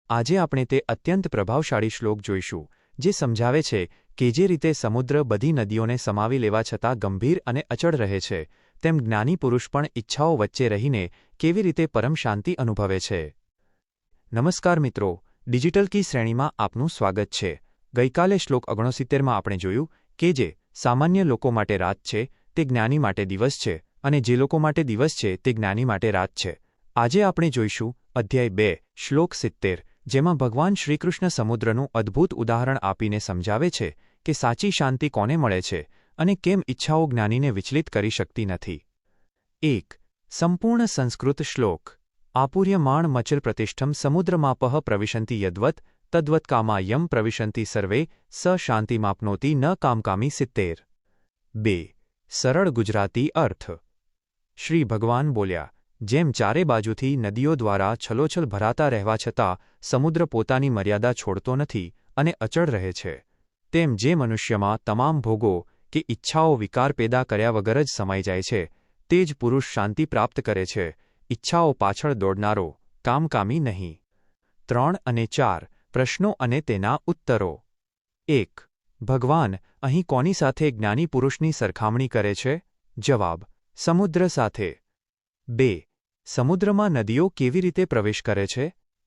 આજે આપણે તે અત્યંત પ્રભાવશાળી શ્લોક જોઈશું જે સમજાવે છે કે જે રીતે સમુદ્ર બધી નદીઓને સમાવી લેવા છતાં ગંભીર અને અચળ રહે છે, તેમ જ્ઞાની પુરુષ પણ ઈચ્છાઓ વચ્ચે રહીને કેવી રીતે પરમ શાંતિ અનુભવે છે. નમસ્કાર મિત્રો, ડિજિટલ કી શ્રેણીમાં આપનું સ્વાગત છે. ગઈકાલે શ્લોક 69માં આપણે જોયું કે જે સામાન્ય લોકો માટે રાત છે તે જ્ઞાની માટે દિવસ છે, અને જે લોકો માટે દિવસ છે તે જ્ઞાની માટે રાત છે. આજે આપણે જોઈશું અધ્યાય 2 શ્લોક 70, જેમાં ભગવાન શ્રીકૃષ્ણ સમુદ્રનું અદ્ભુત ઉદાહરણ આપીને સમજાવે છે કે સાચી શાંતિ કોને મળે છે અને કેમ ઈચ્છાઓ જ્ઞાનીને વિચલિત કરી શકતી નથી. 1. સંપૂર્ણ સંસ્કૃત શ્લોક. આપૂર્યમાણ મચલ પ્રતિષ્ઠમ સમુદ્રમાપઃ પ્રવિશન્તિ યદ્વત તદ્વત કામા યમ પ્રવિશન્તિ સર્વે સ શાંતિમાપ્નોતિ ન કામકામી 70. 2. સરળ ગુજરાતી અર્થ. શ્રી ભગવાન બોલ્યા, જેમ ચારે બાજુથી નદીઓ દ્વારા છલોછલ ભરાતા રહેવા છતાં સમુદ્ર પોતાની મર્યાદા છોડતો નથી અને અચળ રહે છે, તેમ જે મનુષ્યમાં તમામ ભોગો કે ઈચ્છાઓ વિકાર પેદા કર્યા વગર જ સમાઈ જાય છે, તે જ પુરુષ શાંતિ પ્રાપ્ત કરે છે, ઈચ્છાઓ પાછળ દોડનારો, કામકામી નહીં. 3 અને 4 પ્રશ્નો અને તેના ઉત્તરો. 1. ભગવાન અહીં કોની સાથે જ્ઞાની પુરુષની સરખામણી કરે છે? જવાબ: સમુદ્ર સાથે. 2. સમુદ્રમાં નદીઓ કેવી રીતે પ્રવેશ કરે છે?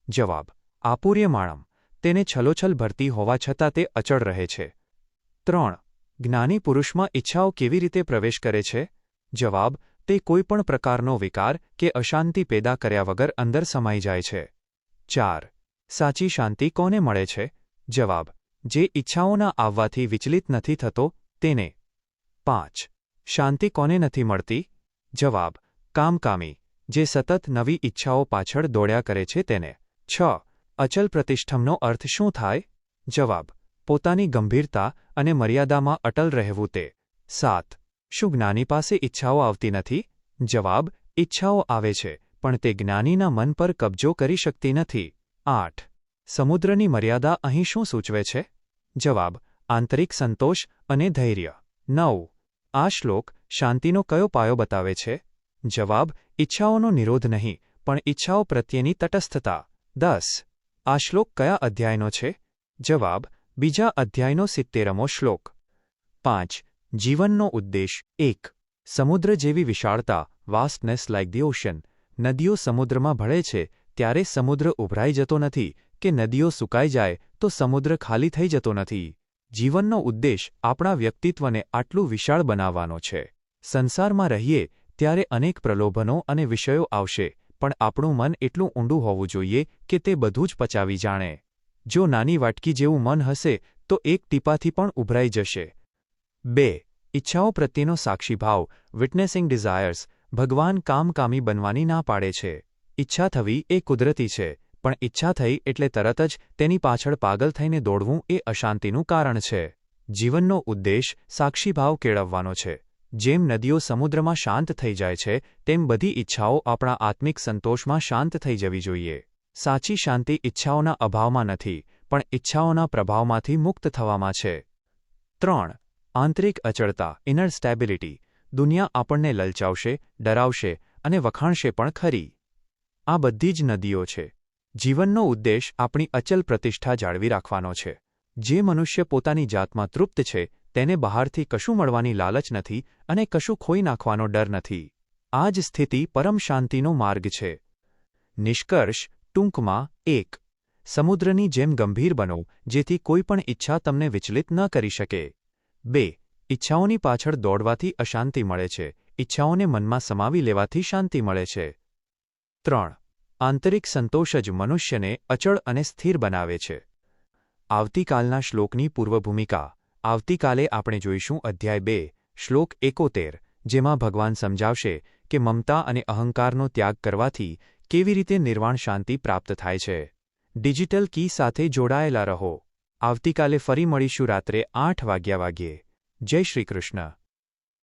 જવાબ: આપૂર્યમાણમ, તેને છલોછલ ભરતી હોવા છતાં તે અચળ રહે છે. 3. જ્ઞાની પુરુષમાં ઈચ્છાઓ કેવી રીતે પ્રવેશ કરે છે? જવાબ: તે કોઈપણ પ્રકારનો વિકાર કે અશાંતિ પેદા કર્યા વગર અંદર સમાઈ જાય છે. 4. સાચી શાંતિ કોને મળે છે? જવાબ: જે ઈચ્છાઓના આવવાથી વિચલિત નથી થતો તેને. 5. શાંતિ કોને નથી મળતી? જવાબ: કામકામી, જે સતત નવી ઈચ્છાઓ પાછળ દોડ્યા કરે છે તેને. 6. અચલ પ્રતિષ્ઠમનો અર્થ શું થાય? જવાબ: પોતાની ગંભીરતા અને મર્યાદામાં અટલ રહેવું તે. 7. શું જ્ઞાની પાસે ઈચ્છાઓ આવતી નથી? જવાબ: ઈચ્છાઓ આવે છે, પણ તે જ્ઞાનીના મન પર કબજો કરી શકતી નથી. 8. સમુદ્રની મર્યાદા અહીં શું સૂચવે છે? જવાબ: આંતરિક સંતોષ અને ધૈર્ય. 9. આ શ્લોક શાંતિનો કયો પાયો બતાવે છે? જવાબ: ઈચ્છાઓનો નિરોધ નહીં, પણ ઈચ્છાઓ પ્રત્યેની તટસ્થતા. 10. આ શ્લોક કયા અધ્યાયનો છે? જવાબ: બીજા અધ્યાયનો 70મો શ્લોક. 5. જીવનનો ઉદ્દેશ. 1. સમુદ્ર જેવી વિશાળતા, વાસ્ટનેસ લાઇક ધી ઓશન. નદીઓ સમુદ્રમાં ભળે છે ત્યારે સમુદ્ર ઉભરાઈ જતો નથી કે નદીઓ સુકાઈ જાય તો સમુદ્ર ખાલી થઈ જતો નથી. જીવનનો ઉદ્દેશ આપણા વ્યક્તિત્વને આટલું વિશાળ બનાવવાનો છે. સંસારમાં રહીએ ત્યારે અનેક પ્રલોભનો અને વિષયો આવશે, પણ આપણું મન એટલું ઊંડું હોવું જોઈએ કે તે બધું જ પચાવી જાણે. જો નાની વાટકી જેવું મન હશે તો એક ટીપાથી પણ ઉભરાઈ જશે. 2. ઈચ્છાઓ પ્રત્યેનો સાક્ષીભાવ, વિટનેસિંગ ડિઝાયર્સ. ભગવાન કામકામી બનવાની ના પાડે છે. ઈચ્છા થવી એ કુદરતી છે, પણ ઈચ્છા થઈ એટલે તરત જ તેની પાછળ પાગલ થઈને દોડવું એ અશાંતિનું કારણ છે. જીવનનો ઉદ્દેશ સાક્ષીભાવ કેળવવાનો છે. જેમ નદીઓ સમુદ્રમાં શાંત થઈ જાય છે, તેમ બધી ઈચ્છાઓ આપણા આત્મિક સંતોષમાં શાંત થઈ જવી જોઈએ. સાચી શાંતિ ઈચ્છાઓના અભાવમાં નથી, પણ ઈચ્છાઓના પ્રભાવમાંથી મુક્ત થવામાં છે. 3. આંતરિક અચળતા, ઇનર સ્ટેબિલિટી. દુનિયા આપણને લલચાવશે, ડરાવશે અને વખાણશે પણ ખરી. આ બધી જ નદીઓ છે. જીવનનો ઉદ્દેશ આપણી અચલ પ્રતિષ્ઠા જાળવી રાખવાનો છે. જે મનુષ્ય પોતાની જાતમાં તૃપ્ત છે તેને બહારથી કશું મળવાની લાલચ નથી અને કશું ખોઈ નાખવાનો ડર નથી. આ જ સ્થિતિ પરમ શાંતિનો માર્ગ છે. નિષ્કર્ષ ટૂંકમાં. 1. સમુદ્રની જેમ ગંભીર બનો જેથી કોઈ પણ ઈચ્છા તમને વિચલિત ન કરી શકે. 2. ઈચ્છાઓની પાછળ દોડવાથી અશાંતિ મળે છે, ઈચ્છાઓને મનમાં સમાવી લેવાથી શાંતિ મળે છે. 3. આંતરિક સંતોષ જ મનુષ્યને અચળ અને સ્થિર બનાવે છે. આવતીકાલના શ્લોકની પૂર્વભૂમિકા. આવતીકાલે આપણે જોઈશું અધ્યાય 2 શ્લોક 71, જેમાં ભગવાન સમજાવશે કે મમતા અને અહંકારનો ત્યાગ કરવાથી કેવી રીતે નિર્વાણ શાંતિ પ્રાપ્ત થાય છે. ડિજિટલ કી સાથે જોડાયેલા રહો. આવતીકાલે ફરી મળીશું રાત્રે 8 વાગ્યે. જય શ્રી કૃષ્ણ.